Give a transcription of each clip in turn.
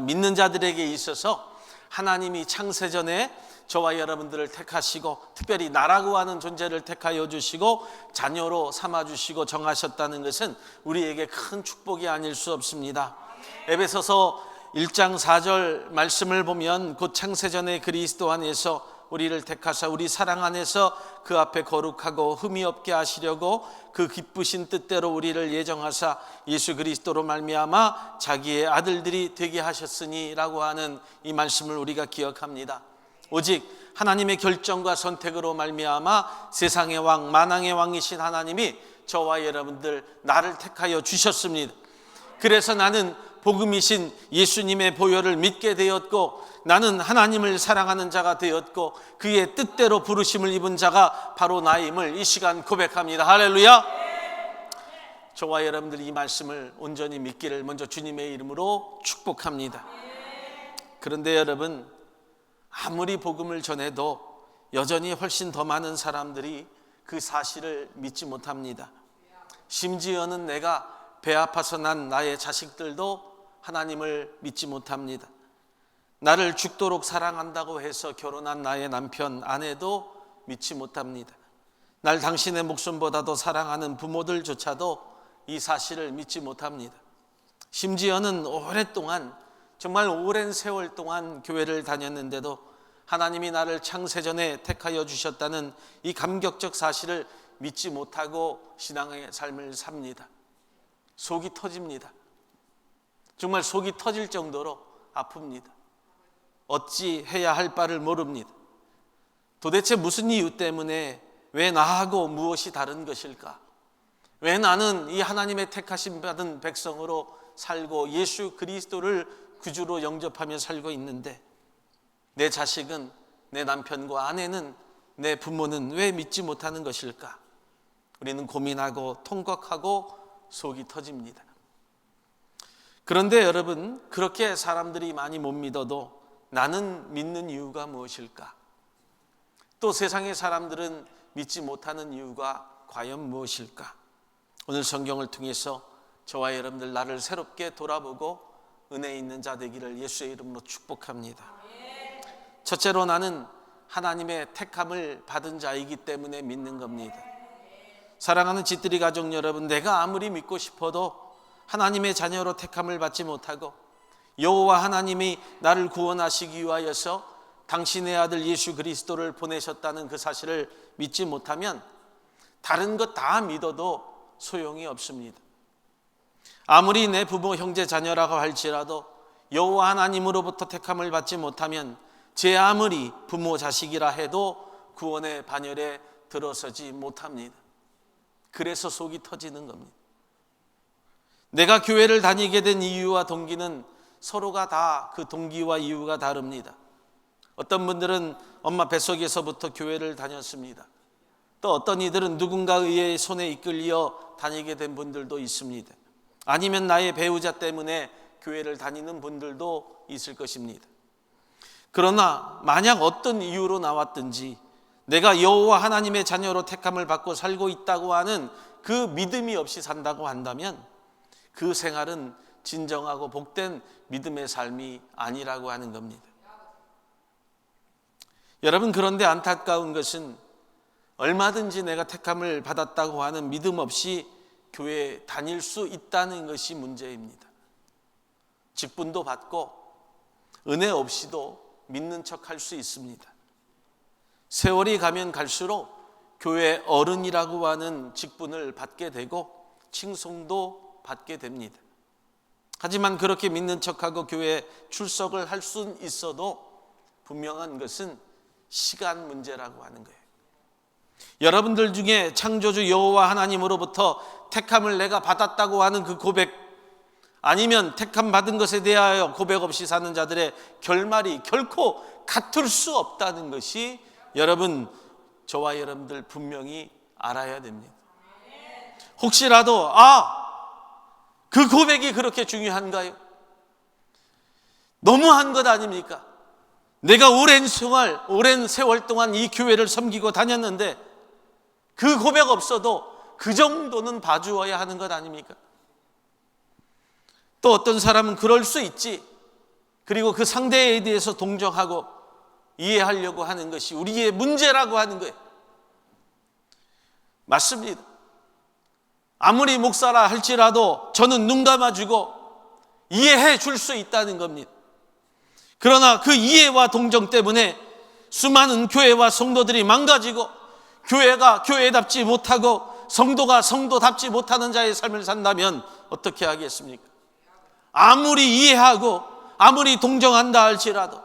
믿는 자들에게 있어서 하나님이 창세전에 저와 여러분들을 택하시고 특별히 나라고 하는 존재를 택하여 주시고 자녀로 삼아주시고 정하셨다는 것은 우리에게 큰 축복이 아닐 수 없습니다. 에베소서 1장 4절 말씀을 보면 곧 창세전에 그리스도 안에서 우리를 택하사 우리 사랑 안에서 그 앞에 거룩하고 흠이 없게 하시려고 그 기쁘신 뜻대로 우리를 예정하사 예수 그리스도로 말미암아 자기의 아들들이 되게 하셨으니 라고 하는 이 말씀을 우리가 기억합니다. 오직 하나님의 결정과 선택으로 말미암아 세상의 왕 만왕의 왕이신 하나님이 저와 여러분들 나를 택하여 주셨습니다. 그래서 나는 복음이신 예수님의 보혈을 믿게 되었고 나는 하나님을 사랑하는 자가 되었고 그의 뜻대로 부르심을 입은 자가 바로 나임을 이 시간 고백합니다. 할렐루야. 저와 여러분들이 이 말씀을 온전히 믿기를 먼저 주님의 이름으로 축복합니다. 그런데 여러분, 아무리 복음을 전해도 여전히 훨씬 더 많은 사람들이 그 사실을 믿지 못합니다. 심지어는 내가 배 아파서 난 나의 자식들도 하나님을 믿지 못합니다. 나를 죽도록 사랑한다고 해서 결혼한 나의 남편, 아내도 믿지 못합니다. 날 당신의 목숨보다도 사랑하는 부모들조차도 이 사실을 믿지 못합니다. 심지어는 오랫동안, 정말 오랜 세월 동안 교회를 다녔는데도 하나님이 나를 창세전에 택하여 주셨다는 이 감격적 사실을 믿지 못하고 신앙의 삶을 삽니다. 속이 터집니다. 정말 속이 터질 정도로 아픕니다. 어찌 해야 할 바를 모릅니다. 도대체 무슨 이유 때문에 왜 나하고 무엇이 다른 것일까? 왜 나는 이 하나님의 택하심 받은 백성으로 살고 예수 그리스도를 구주로 영접하며 살고 있는데 내 자식은, 내 남편과 아내는, 내 부모는 왜 믿지 못하는 것일까? 우리는 고민하고 통곡하고 속이 터집니다. 그런데 여러분, 그렇게 사람들이 많이 못 믿어도 나는 믿는 이유가 무엇일까? 또 세상의 사람들은 믿지 못하는 이유가 과연 무엇일까? 오늘 성경을 통해서 저와 여러분들 나를 새롭게 돌아보고 은혜 있는 자 되기를 예수의 이름으로 축복합니다. 첫째로 나는 하나님의 택함을 받은 자이기 때문에 믿는 겁니다. 사랑하는 집들이 가족 여러분, 내가 아무리 믿고 싶어도 하나님의 자녀로 택함을 받지 못하고 여호와 하나님이 나를 구원하시기 위하여서 당신의 아들 예수 그리스도를 보내셨다는 그 사실을 믿지 못하면 다른 것 다 믿어도 소용이 없습니다. 아무리 내 부모 형제 자녀라고 할지라도 여호와 하나님으로부터 택함을 받지 못하면 제 아무리 부모 자식이라 해도 구원의 반열에 들어서지 못합니다. 그래서 속이 터지는 겁니다. 내가 교회를 다니게 된 이유와 동기는 서로가 다 그 동기와 이유가 다릅니다. 어떤 분들은 엄마 뱃속에서부터 교회를 다녔습니다. 또 어떤 이들은 누군가의 손에 이끌려 다니게 된 분들도 있습니다. 아니면 나의 배우자 때문에 교회를 다니는 분들도 있을 것입니다. 그러나 만약 어떤 이유로 나왔든지 내가 여호와 하나님의 자녀로 택함을 받고 살고 있다고 하는 그 믿음이 없이 산다고 한다면 그 생활은 진정하고 복된 믿음의 삶이 아니라고 하는 겁니다. 여러분, 그런데 안타까운 것은 얼마든지 내가 택함을 받았다고 하는 믿음 없이 교회에 다닐 수 있다는 것이 문제입니다. 직분도 받고 은혜 없이도 믿는 척할 수 있습니다. 세월이 가면 갈수록 교회 어른이라고 하는 직분을 받게 되고 칭송도 받게 됩니다. 하지만 그렇게 믿는 척하고 교회에 출석을 할 수는 있어도 분명한 것은 시간 문제라고 하는 거예요. 여러분들 중에 창조주 여호와 하나님으로부터 택함을 내가 받았다고 하는 그 고백, 아니면 택함 받은 것에 대하여 고백 없이 사는 자들의 결말이 결코 같을 수 없다는 것이 여러분, 저와 여러분들 분명히 알아야 됩니다. 혹시라도 그 고백이 그렇게 중요한가요? 너무한 것 아닙니까? 내가 오랜 세월 동안 이 교회를 섬기고 다녔는데 그 고백 없어도 그 정도는 봐주어야 하는 것 아닙니까? 또 어떤 사람은 그럴 수 있지. 그리고 그 상대에 대해서 동정하고 이해하려고 하는 것이 우리의 문제라고 하는 거예요. 맞습니다. 아무리 목사라 할지라도 저는 눈 감아주고 이해해 줄 수 있다는 겁니다. 그러나 그 이해와 동정 때문에 수많은 교회와 성도들이 망가지고 교회가 교회답지 못하고 성도가 성도답지 못하는 자의 삶을 산다면 어떻게 하겠습니까? 아무리 이해하고 아무리 동정한다 할지라도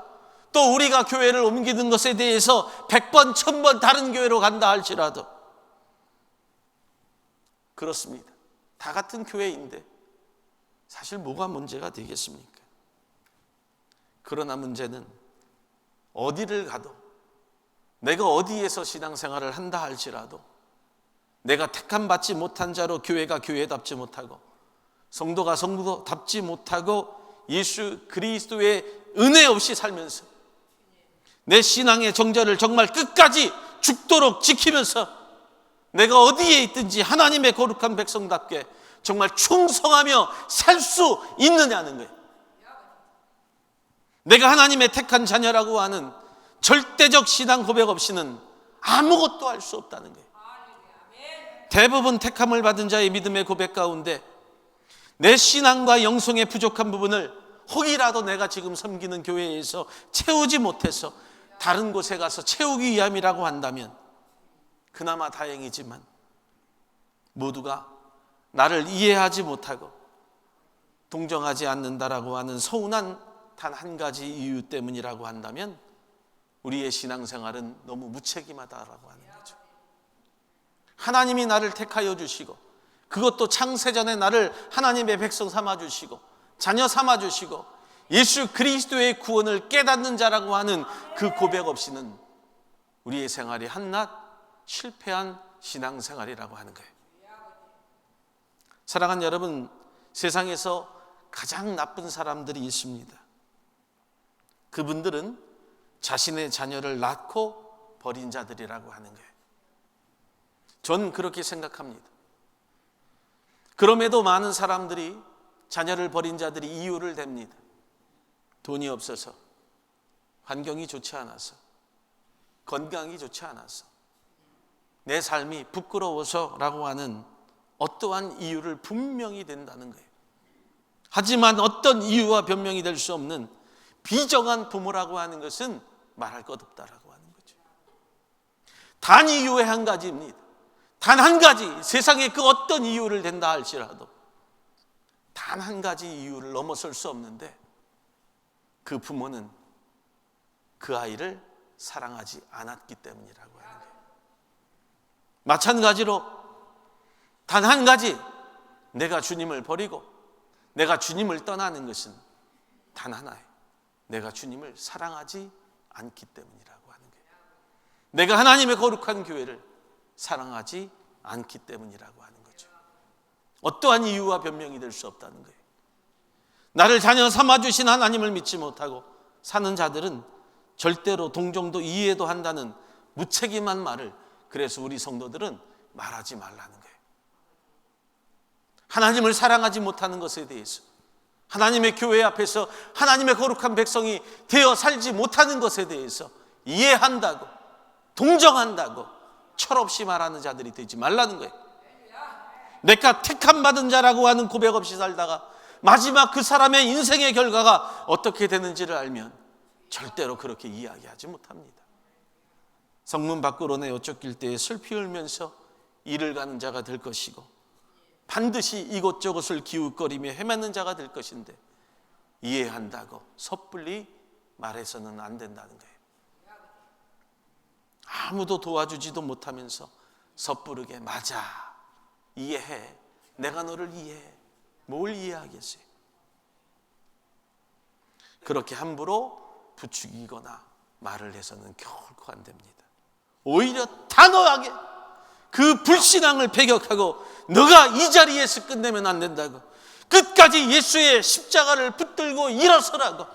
또 우리가 교회를 옮기는 것에 대해서 100번, 1000번 다른 교회로 간다 할지라도 그렇습니다. 다 같은 교회인데 사실 뭐가 문제가 되겠습니까? 그러나 문제는 어디를 가도 내가 어디에서 신앙생활을 한다 할지라도 내가 택함받지 못한 자로 교회가 교회답지 못하고 성도가 성도답지 못하고 예수 그리스도의 은혜 없이 살면서 내 신앙의 정절을 정말 끝까지 죽도록 지키면서 내가 어디에 있든지 하나님의 거룩한 백성답게 정말 충성하며 살 수 있느냐는 거예요. 내가 하나님의 택한 자녀라고 하는 절대적 신앙 고백 없이는 아무것도 할 수 없다는 거예요. 대부분 택함을 받은 자의 믿음의 고백 가운데 내 신앙과 영성의 부족한 부분을 혹이라도 내가 지금 섬기는 교회에서 채우지 못해서 다른 곳에 가서 채우기 위함이라고 한다면 그나마 다행이지만 모두가 나를 이해하지 못하고 동정하지 않는다라고 하는 서운한 단 한 가지 이유 때문이라고 한다면 우리의 신앙생활은 너무 무책임하다라고 하는 거죠. 하나님이 나를 택하여 주시고 그것도 창세전에 나를 하나님의 백성 삼아주시고 자녀 삼아주시고 예수 그리스도의 구원을 깨닫는 자라고 하는 그 고백 없이는 우리의 생활이 한낱 실패한 신앙생활이라고 하는 거예요. 사랑하는 여러분, 세상에서 가장 나쁜 사람들이 있습니다. 그분들은 자신의 자녀를 낳고 버린 자들이라고 하는 거예요. 전 그렇게 생각합니다. 그럼에도 많은 사람들이 자녀를 버린 자들이 이유를 댑니다. 돈이 없어서, 환경이 좋지 않아서, 건강이 좋지 않아서, 내 삶이 부끄러워서라고 하는 어떠한 이유를 분명히 댄다는 거예요. 하지만 어떤 이유와 변명이 될 수 없는 비정한 부모라고 하는 것은 말할 것 없다라고 하는 거죠. 단 이유의 한 가지입니다. 단 한 가지, 세상에 그 어떤 이유를 댄다 할지라도 단 한 가지 이유를 넘어설 수 없는데 그 부모는 그 아이를 사랑하지 않았기 때문이라고 하는 거예요. 마찬가지로 단 한 가지, 내가 주님을 버리고 내가 주님을 떠나는 것은 단 하나예요. 내가 주님을 사랑하지 않기 때문이라고 하는 거예요. 내가 하나님의 거룩한 교회를 사랑하지 않기 때문이라고 하는 거죠. 어떠한 이유와 변명이 될 수 없다는 거예요. 나를 자녀 삼아주신 하나님을 믿지 못하고 사는 자들은 절대로 동정도 이해도 한다는 무책임한 말을, 그래서 우리 성도들은 말하지 말라는 거예요. 하나님을 사랑하지 못하는 것에 대해서, 하나님의 교회 앞에서 하나님의 거룩한 백성이 되어 살지 못하는 것에 대해서 이해한다고, 동정한다고 철없이 말하는 자들이 되지 말라는 거예요. 내가 택함 받은 자라고 하는 고백 없이 살다가 마지막 그 사람의 인생의 결과가 어떻게 되는지를 알면 절대로 그렇게 이야기하지 못합니다. 성문 밖으로 내어 쫓길 때에 슬피 울면서 이를 가는 자가 될 것이고 반드시 이곳저곳을 기웃거리며 헤매는 자가 될 것인데 이해한다고 섣불리 말해서는 안 된다는 거예요. 아무도 도와주지도 못하면서 섣부르게 맞아, 이해해, 내가 너를 이해해. 뭘 이해하겠어요? 그렇게 함부로 부추기거나 말을 해서는 결코 안 됩니다. 오히려 단호하게 그 불신앙을 배격하고 너가 이 자리에서 끝내면 안 된다고, 끝까지 예수의 십자가를 붙들고 일어서라고,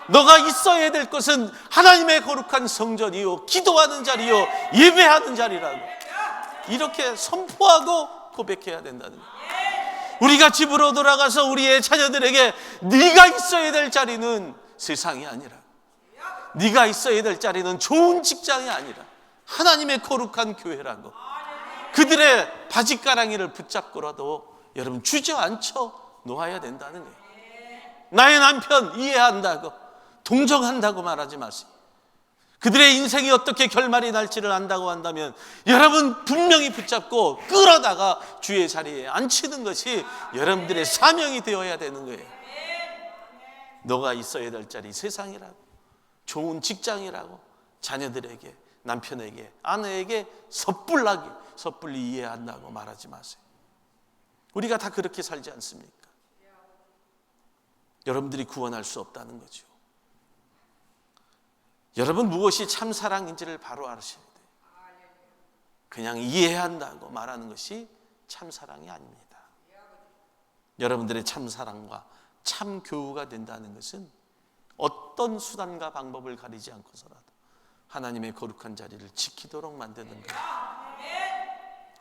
너가 있어야 될 것은 하나님의 거룩한 성전이요, 기도하는 자리요, 예배하는 자리라고 이렇게 선포하고 고백해야 된다는 거예요. 우리가 집으로 돌아가서 우리의 자녀들에게 네가 있어야 될 자리는 세상이 아니라, 네가 있어야 될 자리는 좋은 직장이 아니라 하나님의 거룩한 교회라고. 그들의 바짓가랑이를 붙잡고라도 여러분 주저앉혀 놓아야 된다는 거예요. 나의 남편 이해한다고, 동정한다고 말하지 마세요. 그들의 인생이 어떻게 결말이 날지를 안다고 한다면 여러분 분명히 붙잡고 끌어다가 주의 자리에 앉히는 것이 여러분들의 사명이 되어야 되는 거예요. 너가 있어야 될 자리 세상이라고, 좋은 직장이라고 자녀들에게, 남편에게, 아내에게 섣불리 이해한다고 말하지 마세요. 우리가 다 그렇게 살지 않습니까? 여러분들이 구원할 수 없다는 거죠. 여러분 무엇이 참사랑인지를 바로 아셔야 돼요. 그냥 이해한다고 말하는 것이 참사랑이 아닙니다. 여러분들의 참사랑과 참교우가 된다는 것은 어떤 수단과 방법을 가리지 않고서라도 하나님의 거룩한 자리를 지키도록 만드는 거예요.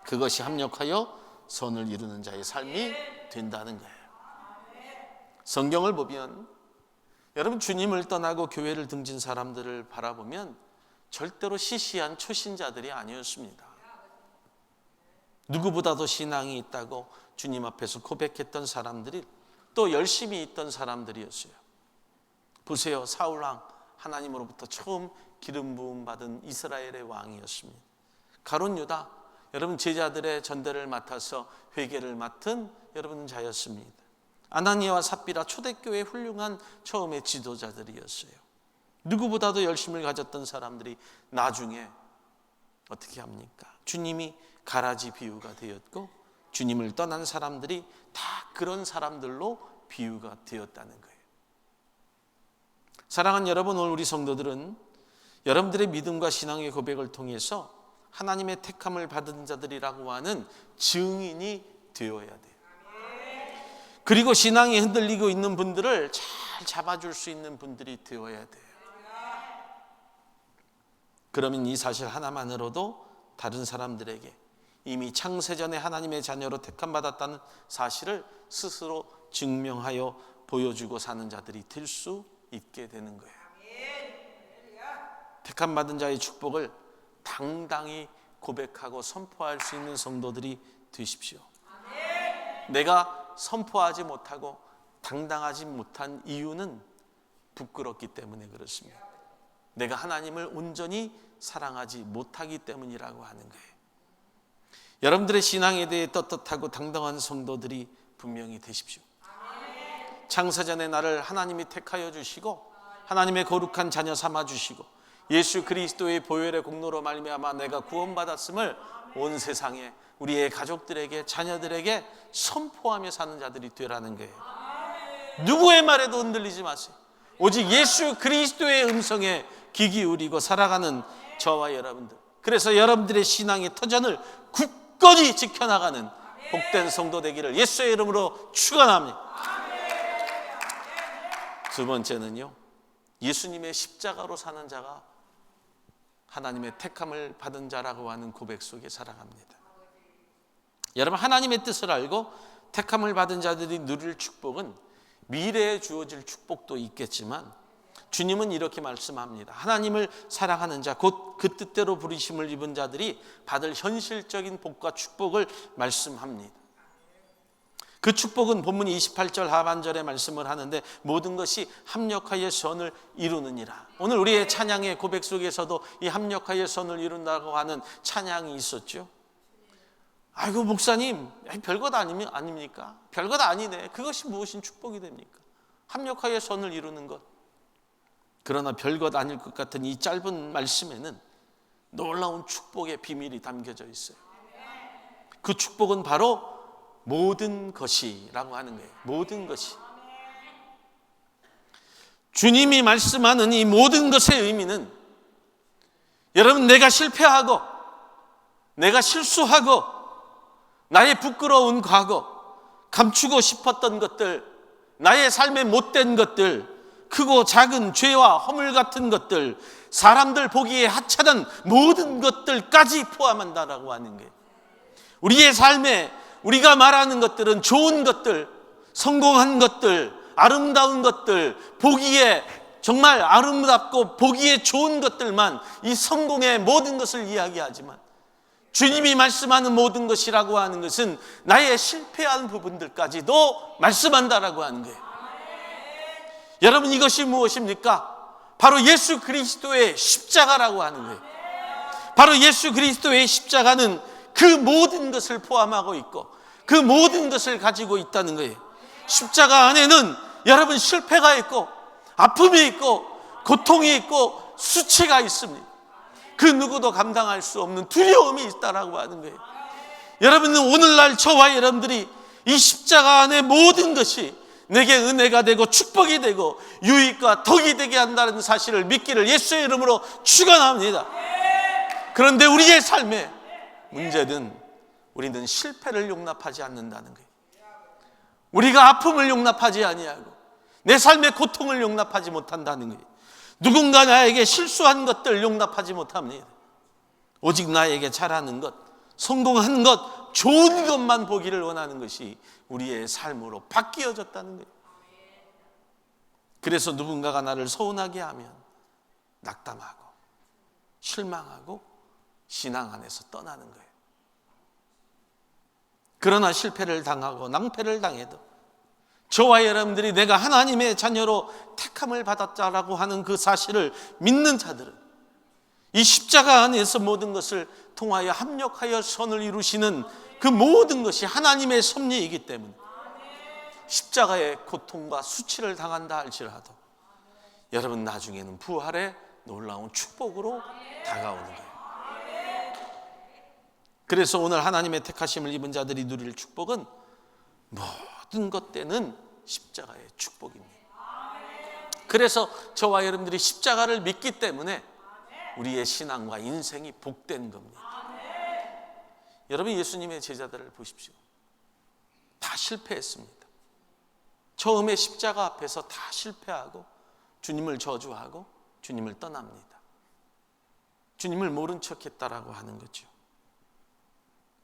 그것이 합력하여 선을 이루는 자의 삶이 된다는 거예요. 성경을 보면 여러분 주님을 떠나고 교회를 등진 사람들을 바라보면 절대로 시시한 초신자들이 아니었습니다. 누구보다도 신앙이 있다고 주님 앞에서 고백했던 사람들이 또 열심히 있던 사람들이었어요. 보세요, 사울왕, 하나님으로부터 처음 기름 부음 받은 이스라엘의 왕이었습니다. 가룟 유다, 여러분 제자들의 전대를 맡아서 회개를 맡은 여러분 자였습니다. 아나니아와 삽비라, 초대교회의 훌륭한 처음의 지도자들이었어요. 누구보다도 열심을 가졌던 사람들이 나중에 어떻게 합니까? 주님이 가라지 비유가 되었고 주님을 떠난 사람들이 다 그런 사람들로 비유가 되었다는 거예요. 사랑하는 여러분, 오늘 우리 성도들은 여러분들의 믿음과 신앙의 고백을 통해서 하나님의 택함을 받은 자들이라고 하는 증인이 되어야 돼요. 그리고 신앙이 흔들리고 있는 분들을 잘 잡아줄 수 있는 분들이 되어야 돼요. 그러면 이 사실 하나만으로도 다른 사람들에게 이미 창세전에 하나님의 자녀로 택함받았다는 사실을 스스로 증명하여 보여주고 사는 자들이 될 수 있게 되는 거예요. 택함받은 자의 축복을 당당히 고백하고 선포할 수 있는 성도들이 되십시오. 내가 선포하지 못하고 당당하지 못한 이유는 부끄럽기 때문에 그렇습니다. 내가 하나님을 온전히 사랑하지 못하기 때문이라고 하는 거예요. 여러분들의 신앙에 대해 떳떳하고 당당한 성도들이 분명히 되십시오. 창세전에 나를 하나님이 택하여 주시고 하나님의 거룩한 자녀 삼아 주시고 예수 그리스도의 보혈의 공로로 말미암아 내가 구원받았음을 온 세상에 우리의 가족들에게, 자녀들에게 선포하며 사는 자들이 되라는 거예요. 누구의 말에도 흔들리지 마세요. 오직 예수 그리스도의 음성에 귀 기울이고 살아가는 저와 여러분들, 그래서 여러분들의 신앙의 터전을 굳건히 지켜나가는 복된 성도 되기를 예수의 이름으로 축원합니다. 두 번째는요, 예수님의 십자가로 사는 자가 하나님의 택함을 받은 자라고 하는 고백 속에 살아갑니다. 여러분, 하나님의 뜻을 알고 택함을 받은 자들이 누릴 축복은 미래에 주어질 축복도 있겠지만 주님은 이렇게 말씀합니다. 하나님을 사랑하는 자, 곧 그 뜻대로 부르심을 입은 자들이 받을 현실적인 복과 축복을 말씀합니다. 그 축복은 본문 28절 하반절에 말씀을 하는데 모든 것이 합력하여 선을 이루느니라. 오늘 우리의 찬양의 고백 속에서도 이 합력하여 선을 이룬다고 하는 찬양이 있었죠. 아이고 목사님, 별것 아닙니까? 별것 아니네. 그것이 무엇인 축복이 됩니까? 합력하여 선을 이루는 것. 그러나 별것 아닐 것 같은 이 짧은 말씀에는 놀라운 축복의 비밀이 담겨져 있어요. 그 축복은 바로 모든 것이라고 하는 거예요. 모든 것이. 주님이 말씀하는 이 모든 것의 의미는 여러분, 내가 실패하고 내가 실수하고 나의 부끄러운 과거, 감추고 싶었던 것들, 나의 삶에 못된 것들, 크고 작은 죄와 허물 같은 것들, 사람들 보기에 하찮은 모든 것들까지 포함한다라고 하는 거예요. 우리의 삶에 우리가 말하는 것들은 좋은 것들, 성공한 것들, 아름다운 것들, 보기에 정말 아름답고 보기에 좋은 것들만, 이 성공의 모든 것을 이야기하지만 주님이 말씀하는 모든 것이라고 하는 것은 나의 실패한 부분들까지도 말씀한다라고 하는 거예요. 여러분, 이것이 무엇입니까? 바로 예수 그리스도의 십자가라고 하는 거예요. 바로 예수 그리스도의 십자가는 그 모든 것을 포함하고 있고 그 모든 것을 가지고 있다는 거예요. 십자가 안에는 여러분, 실패가 있고 아픔이 있고 고통이 있고 수치가 있습니다. 그 누구도 감당할 수 없는 두려움이 있다라고 하는 거예요. 여러분은 오늘날 저와 여러분들이 이 십자가 안에 모든 것이 내게 은혜가 되고 축복이 되고 유익과 덕이 되게 한다는 사실을 믿기를 예수의 이름으로 축원합니다. 그런데 우리의 삶의 문제는 우리는 실패를 용납하지 않는다는 거예요. 우리가 아픔을 용납하지 아니하고 내 삶의 고통을 용납하지 못한다는 거예요. 누군가 나에게 실수한 것들 용납하지 못합니다. 오직 나에게 잘하는 것, 성공한 것, 좋은 것만 보기를 원하는 것이 우리의 삶으로 바뀌어졌다는 거예요. 그래서 누군가가 나를 서운하게 하면 낙담하고 실망하고 신앙 안에서 떠나는 거예요. 그러나 실패를 당하고 낭패를 당해도 저와 여러분들이 내가 하나님의 자녀로 택함을 받았다라고 하는 그 사실을 믿는 자들은 이 십자가 안에서 모든 것을 통하여 합력하여 선을 이루시는 그 모든 것이 하나님의 섭리이기 때문에 십자가의 고통과 수치를 당한다 할지라도 여러분, 나중에는 부활의 놀라운 축복으로 다가오는 거예요. 그래서 오늘 하나님의 택하심을 입은 자들이 누릴 축복은 모든 것 때는 십자가의 축복입니다. 그래서 저와 여러분들이 십자가를 믿기 때문에 우리의 신앙과 인생이 복된 겁니다. 여러분, 예수님의 제자들을 보십시오. 다 실패했습니다. 처음에 십자가 앞에서 다 실패하고 주님을 저주하고 주님을 떠납니다. 주님을 모른 척했다라고 하는 거죠.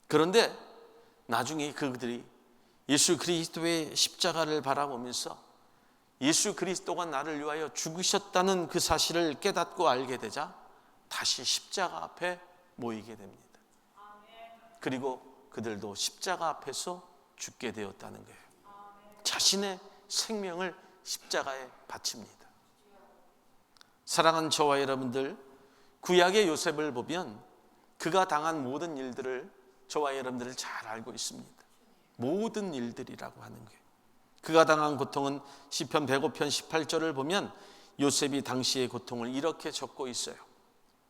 그런데 나중에 그들이 예수 그리스도의 십자가를 바라보면서 예수 그리스도가 나를 위하여 죽으셨다는 그 사실을 깨닫고 알게 되자 다시 십자가 앞에 모이게 됩니다. 그리고 그들도 십자가 앞에서 죽게 되었다는 거예요. 자신의 생명을 십자가에 바칩니다. 사랑하는 저와 여러분들, 구약의 요셉을 보면 그가 당한 모든 일들을 저와 여러분들을 잘 알고 있습니다. 모든 일들이라고 하는 거예요. 그가 당한 고통은 시편 105편 18절을 보면 요셉이 당시의 고통을 이렇게 적고 있어요.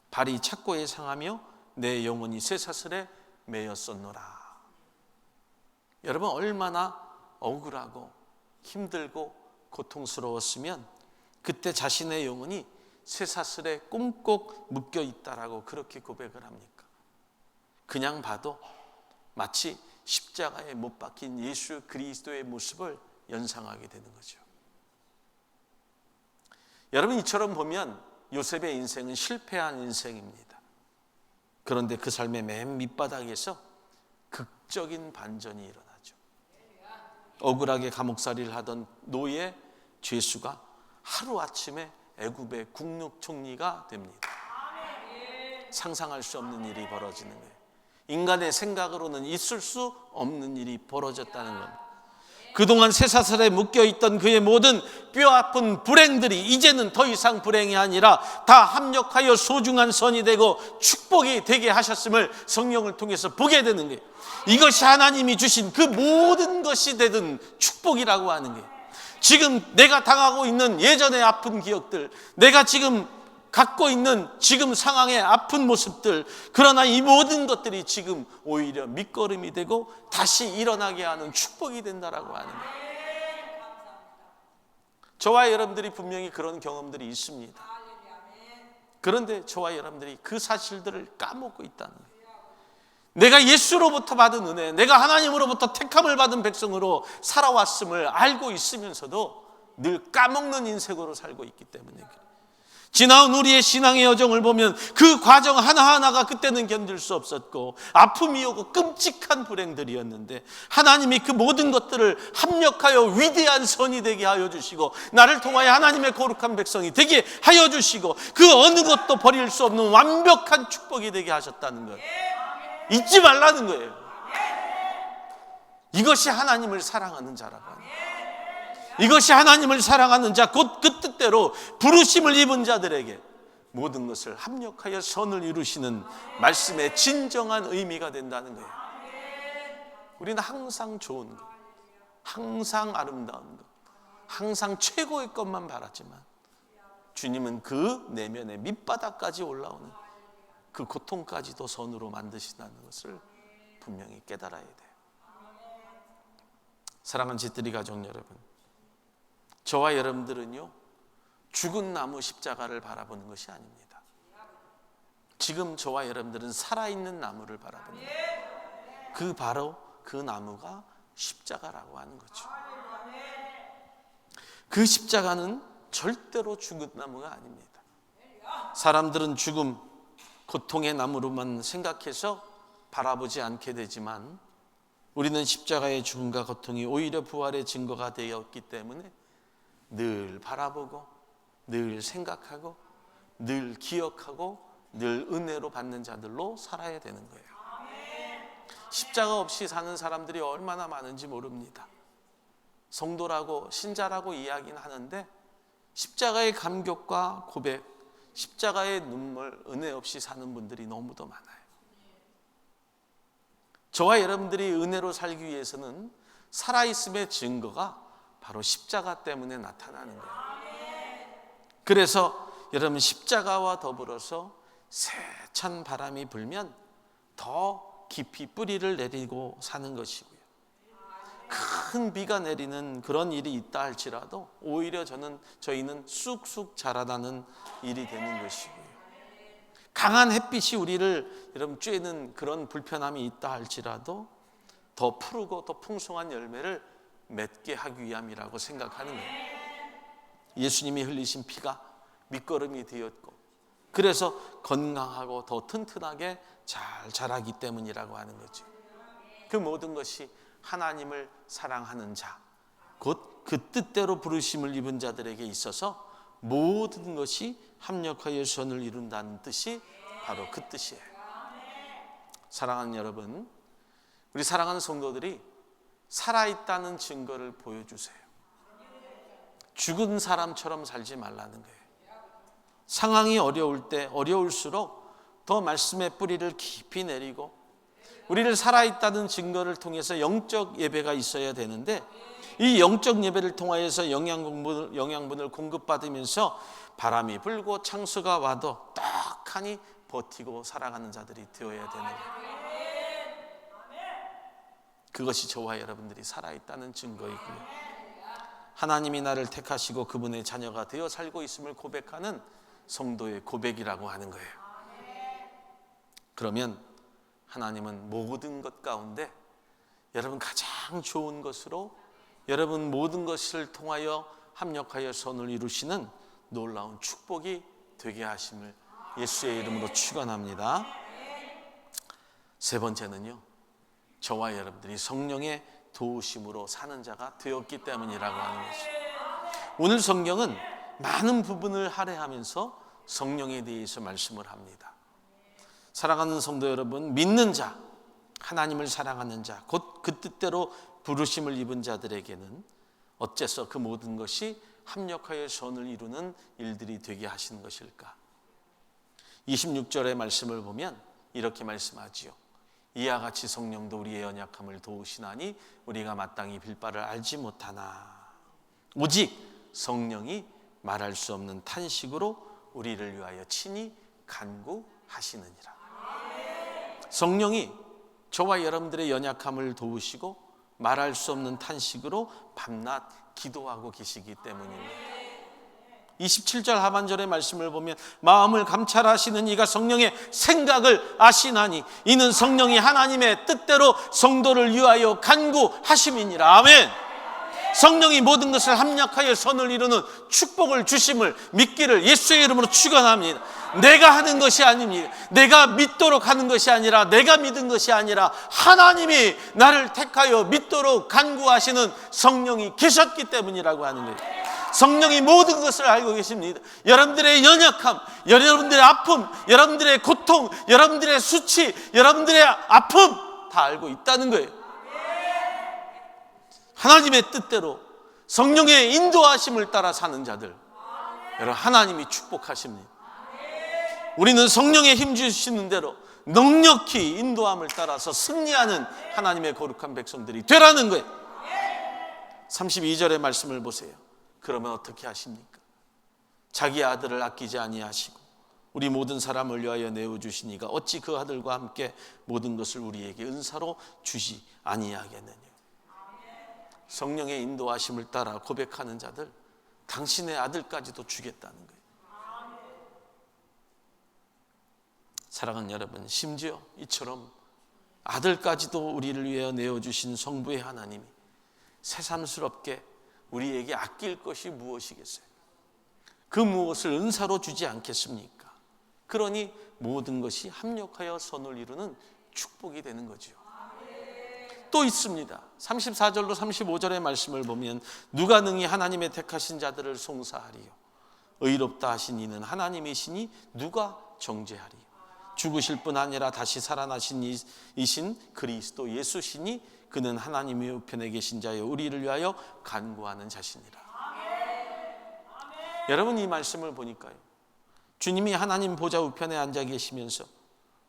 발이 착고에 상하며 내 영혼이 쇠사슬에 매였었노라. 여러분, 얼마나 억울하고 힘들고 고통스러웠으면 그때 자신의 영혼이 쇠사슬에 꽁꽁 묶여 있다라고 그렇게 고백을 합니까? 그냥 봐도 마치 십자가에 못 박힌 예수 그리스도의 모습을 연상하게 되는 거죠. 여러분, 이처럼 보면 요셉의 인생은 실패한 인생입니다. 그런데 그 삶의 맨 밑바닥에서 극적인 반전이 일어나죠. 억울하게 감옥살이를 하던 노예 죄수가 하루아침에 애굽의 국무총리가 됩니다. 상상할 수 없는 일이 벌어지는 거예요. 인간의 생각으로는 있을 수 없는 일이 벌어졌다는 겁니다. 그동안 쇠사슬에 묶여있던 그의 모든 뼈아픈 불행들이 이제는 더 이상 불행이 아니라 다 합력하여 소중한 선이 되고 축복이 되게 하셨음을 성령을 통해서 보게 되는 거예요. 이것이 하나님이 주신 그 모든 것이 되든 축복이라고 하는 거예요. 지금 내가 당하고 있는 예전의 아픈 기억들, 내가 지금 갖고 있는 지금 상황의 아픈 모습들, 그러나 이 모든 것들이 지금 오히려 밑거름이 되고 다시 일어나게 하는 축복이 된다라고 하는 거예요. 저와 여러분들이 분명히 그런 경험들이 있습니다. 그런데 저와 여러분들이 그 사실들을 까먹고 있다는 거예요. 내가 예수로부터 받은 은혜, 내가 하나님으로부터 택함을 받은 백성으로 살아왔음을 알고 있으면서도 늘 까먹는 인생으로 살고 있기 때문에 지나온 우리의 신앙의 여정을 보면 그 과정 하나하나가 그때는 견딜 수 없었고 아픔이 오고 끔찍한 불행들이었는데 하나님이 그 모든 것들을 합력하여 위대한 선이 되게 하여 주시고 나를 통하여 하나님의 거룩한 백성이 되게 하여 주시고 그 어느 것도 버릴 수 없는 완벽한 축복이 되게 하셨다는 것 잊지 말라는 거예요. 이것이 하나님을 사랑하는 자라고 하는 거예요. 이것이 하나님을 사랑하는 자, 곧 그 뜻대로 부르심을 입은 자들에게 모든 것을 합력하여 선을 이루시는 말씀의 진정한 의미가 된다는 거예요. 우리는 항상 좋은 것, 항상 아름다운 것, 항상 최고의 것만 바랐지만 주님은 그 내면의 밑바닥까지 올라오는 그 고통까지도 선으로 만드신다는 것을 분명히 깨달아야 돼요. 사랑하는 집들이 가족 여러분, 저와 여러분들은요 죽은 나무 십자가를 바라보는 것이 아닙니다. 지금 저와 여러분들은 살아있는 나무를 바라보는 거예요. 바로 그 나무가 십자가라고 하는 거죠. 그 십자가는 절대로 죽은 나무가 아닙니다. 사람들은 죽음, 고통의 나무로만 생각해서 바라보지 않게 되지만 우리는 십자가의 죽음과 고통이 오히려 부활의 증거가 되었기 때문에 늘 바라보고 늘 생각하고 늘 기억하고 늘 은혜로 받는 자들로 살아야 되는 거예요. 십자가 없이 사는 사람들이 얼마나 많은지 모릅니다. 성도라고 신자라고 이야기는 하는데 십자가의 감격과 고백, 십자가의 눈물, 은혜 없이 사는 분들이 너무도 많아요. 저와 여러분들이 은혜로 살기 위해서는 살아있음의 증거가 바로 십자가 때문에 나타나는 거예요. 그래서 여러분 십자가와 더불어서 세찬 바람이 불면 더 깊이 뿌리를 내리고 사는 것이고요. 큰 비가 내리는 그런 일이 있다 할지라도 오히려 저희는 쑥쑥 자라나는 일이 되는 것이고요. 강한 햇빛이 우리를 여러분 쬐는 그런 불편함이 있다 할지라도 더 푸르고 더 풍성한 열매를 맺게 하기 위함이라고 생각하는 거예요. 예수님이 흘리신 피가 밑거름이 되었고 그래서 건강하고 더 튼튼하게 잘 자라기 때문이라고 하는 거죠. 그 모든 것이 하나님을 사랑하는 자, 곧 그 뜻대로 부르심을 입은 자들에게 있어서 모든 것이 합력하여 선을 이룬다는 뜻이 바로 그 뜻이에요. 사랑하는 여러분, 우리 사랑하는 성도들이 살아있다는 증거를 보여주세요. 죽은 사람처럼 살지 말라는 거예요. 상황이 어려울 때 어려울수록 더 말씀의 뿌리를 깊이 내리고 우리를 살아있다는 증거를 통해서 영적 예배가 있어야 되는데 이 영적 예배를 통하여서 영양분을 공급받으면서 바람이 불고 창수가 와도 딱하니 버티고 살아가는 자들이 되어야 되는 거예요. 그것이 저와 여러분들이 살아있다는 증거이고요. 하나님이 나를 택하시고 그분의 자녀가 되어 살고 있음을 고백하는 성도의 고백이라고 하는 거예요. 그러면 하나님은 모든 것 가운데 여러분 가장 좋은 것으로 여러분 모든 것을 통하여 합력하여 선을 이루시는 놀라운 축복이 되게 하심을 예수의 이름으로 축원합니다. 세 번째는요, 저와 여러분들이 성령의 도우심으로 사는 자가 되었기 때문이라고 하는 것이죠. 오늘 성경은 많은 부분을 할애하면서 성령에 대해서 말씀을 합니다. 사랑하는 성도 여러분, 믿는 자, 하나님을 사랑하는 자, 곧 그 뜻대로 부르심을 입은 자들에게는 어째서 그 모든 것이 합력하여 선을 이루는 일들이 되게 하시는 것일까? 26절의 말씀을 보면 이렇게 말씀하지요. 이와 같이 성령도 우리의 연약함을 도우시나니 우리가 마땅히 빌 바를 알지 못하나 오직 성령이 말할 수 없는 탄식으로 우리를 위하여 친히 간구하시느니라. 성령이 저와 여러분들의 연약함을 도우시고 말할 수 없는 탄식으로 밤낮 기도하고 계시기 때문입니다. 27절 하반절의 말씀을 보면 마음을 감찰하시는 이가 성령의 생각을 아시나니 이는 성령이 하나님의 뜻대로 성도를 위하여 간구하심이니라. 아멘. 성령이 모든 것을 합력하여 선을 이루는 축복을 주심을 믿기를 예수의 이름으로 축원합니다. 내가 하는 것이 아닙니다. 내가 믿도록 하는 것이 아니라, 내가 믿은 것이 아니라 하나님이 나를 택하여 믿도록 간구하시는 성령이 계셨기 때문이라고 하는 거예요. 성령이 모든 것을 알고 계십니다. 여러분들의 연약함, 여러분들의 아픔, 여러분들의 고통, 여러분들의 수치, 여러분들의 아픔 다 알고 있다는 거예요. 하나님의 뜻대로 성령의 인도하심을 따라 사는 자들, 여러분 하나님이 축복하십니다. 우리는 성령의 힘 주시는 대로 넉넉히 인도함을 따라서 승리하는 하나님의 거룩한 백성들이 되라는 거예요. 32절의 말씀을 보세요. 그러면 어떻게 하십니까? 자기 아들을 아끼지 아니하시고 우리 모든 사람을 위하여 내어주시니가 어찌 그 아들과 함께 모든 것을 우리에게 은사로 주지 아니하겠느냐. 성령의 인도하심을 따라 고백하는 자들, 당신의 아들까지도 주겠다는 거예요. 사랑하는 여러분, 심지어 이처럼 아들까지도 우리를 위하여 내어주신 성부의 하나님이 새삼스럽게 우리에게 아낄 것이 무엇이겠어요? 그 무엇을 은사로 주지 않겠습니까? 그러니 모든 것이 합력하여 선을 이루는 축복이 되는 거죠. 또 있습니다. 34절로 35절의 말씀을 보면 누가 능히 하나님의 택하신 자들을 송사하리요? 의롭다 하신 이는 하나님이시니 누가 정죄하리요? 죽으실 뿐 아니라 다시 살아나신 이신 그리스도 예수시니 그는 하나님의 우편에 계신 자여 우리를 위하여 간구하는 자시니라. 여러분, 이 말씀을 보니까요, 주님이 하나님 보좌 우편에 앉아 계시면서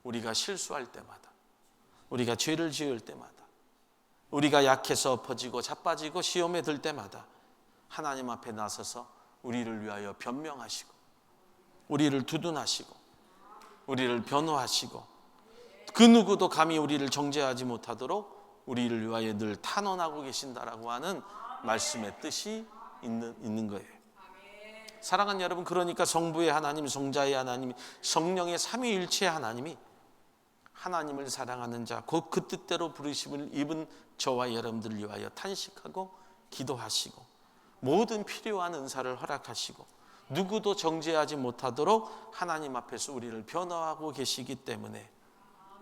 우리가 실수할 때마다, 우리가 죄를 지을 때마다, 우리가 약해서 엎어지고 자빠지고 시험에 들 때마다 하나님 앞에 나서서 우리를 위하여 변명하시고 우리를 두둔하시고 우리를 변호하시고 그 누구도 감히 우리를 정죄하지 못하도록 우리를 위하여 늘 탄원하고 계신다라고 하는 말씀의 뜻이 있는 거예요. 사랑하는 여러분, 그러니까 성부의 하나님, 성자의 하나님, 성령의 삼위일체의 하나님이 하나님을 사랑하는 자, 곧 그 뜻대로 부르심을 입은 저와 여러분들을 위하여 탄식하고 기도하시고 모든 필요한 은사를 허락하시고 누구도 정죄하지 못하도록 하나님 앞에서 우리를 변호하고 계시기 때문에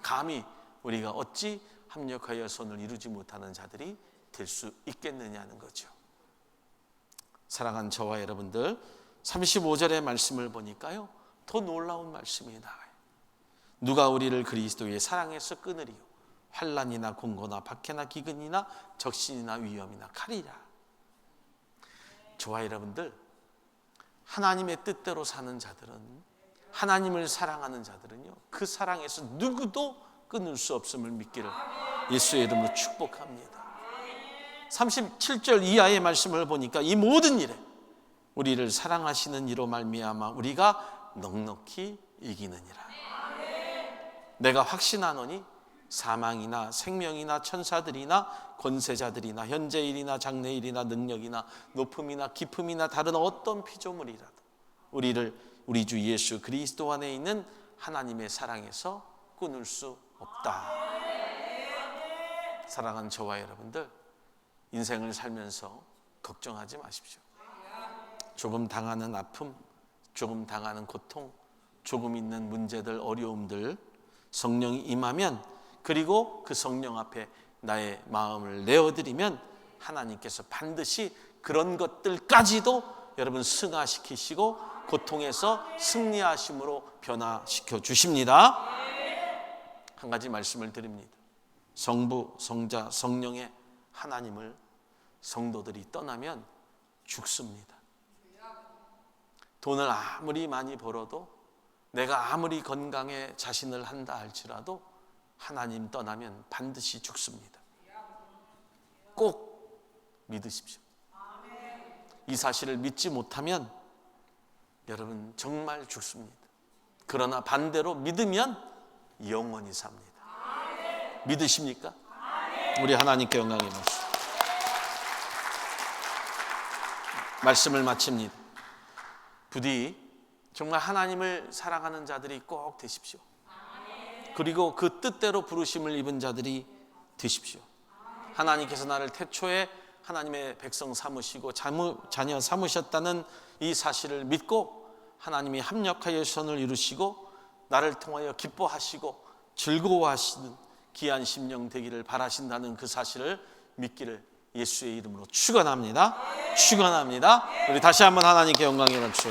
감히 우리가 어찌 합력하여 선을 이루지 못하는 자들이 될 수 있겠느냐는 거죠. 사랑하는 저와 여러분들, 35절의 말씀을 보니까요, 더 놀라운 말씀이 나와요. 누가 우리를 그리스도의 사랑에서 끊으리요? 환난이나 공고나 박해나 기근이나 적신이나 위험이나 칼이라. 저와 여러분들, 하나님의 뜻대로 사는 자들은, 하나님을 사랑하는 자들은요, 그 사랑에서 누구도 끊을 수 없음을 믿기를 예수의 이름으로 축복합니다. 37절 이하의 말씀을 보니까 이 모든 일에 우리를 사랑하시는 이로 말미암아 우리가 넉넉히 이기느니라. 내가 확신하노니 사망이나 생명이나 천사들이나 권세자들이나 현재일이나 장래일이나 능력이나 높음이나 깊음이나 다른 어떤 피조물이라도 우리 주 예수 그리스도 안에 있는 하나님의 사랑에서 끊을 수 없다. 사랑하는 저와 여러분들, 인생을 살면서 걱정하지 마십시오. 조금 당하는 아픔, 조금 당하는 고통, 조금 있는 문제들, 어려움들, 성령이 임하면, 그리고 그 성령 앞에 나의 마음을 내어드리면 하나님께서 반드시 그런 것들까지도 여러분 승화시키시고 고통에서 승리하심으로 변화시켜 주십니다. 한 가지 말씀을 드립니다. 성부, 성자, 성령의 하나님을 성도들이 떠나면 죽습니다. 돈을 아무리 많이 벌어도, 내가 아무리 건강에 자신을 한다 할지라도 하나님 떠나면 반드시 죽습니다. 꼭 믿으십시오. 이 사실을 믿지 못하면 여러분 정말 죽습니다. 그러나 반대로 믿으면 영원히 삽니다. 믿으십니까? 우리 하나님께 영광의 말씀을 마칩니다. 부디 정말 하나님을 사랑하는 자들이 꼭 되십시오. 그리고 그 뜻대로 부르심을 입은 자들이 되십시오. 하나님께서 나를 태초에 하나님의 백성 삼으시고 자녀 삼으셨다는 이 사실을 믿고 하나님이 합력하여 선을 이루시고 나를 통하여 기뻐하시고 즐거워하시는 귀한 심령 되기를 바라신다는 그 사실을 믿기를 예수의 이름으로 축원합니다. 축원합니다. 우리 다시 한번 하나님께 영광의 박수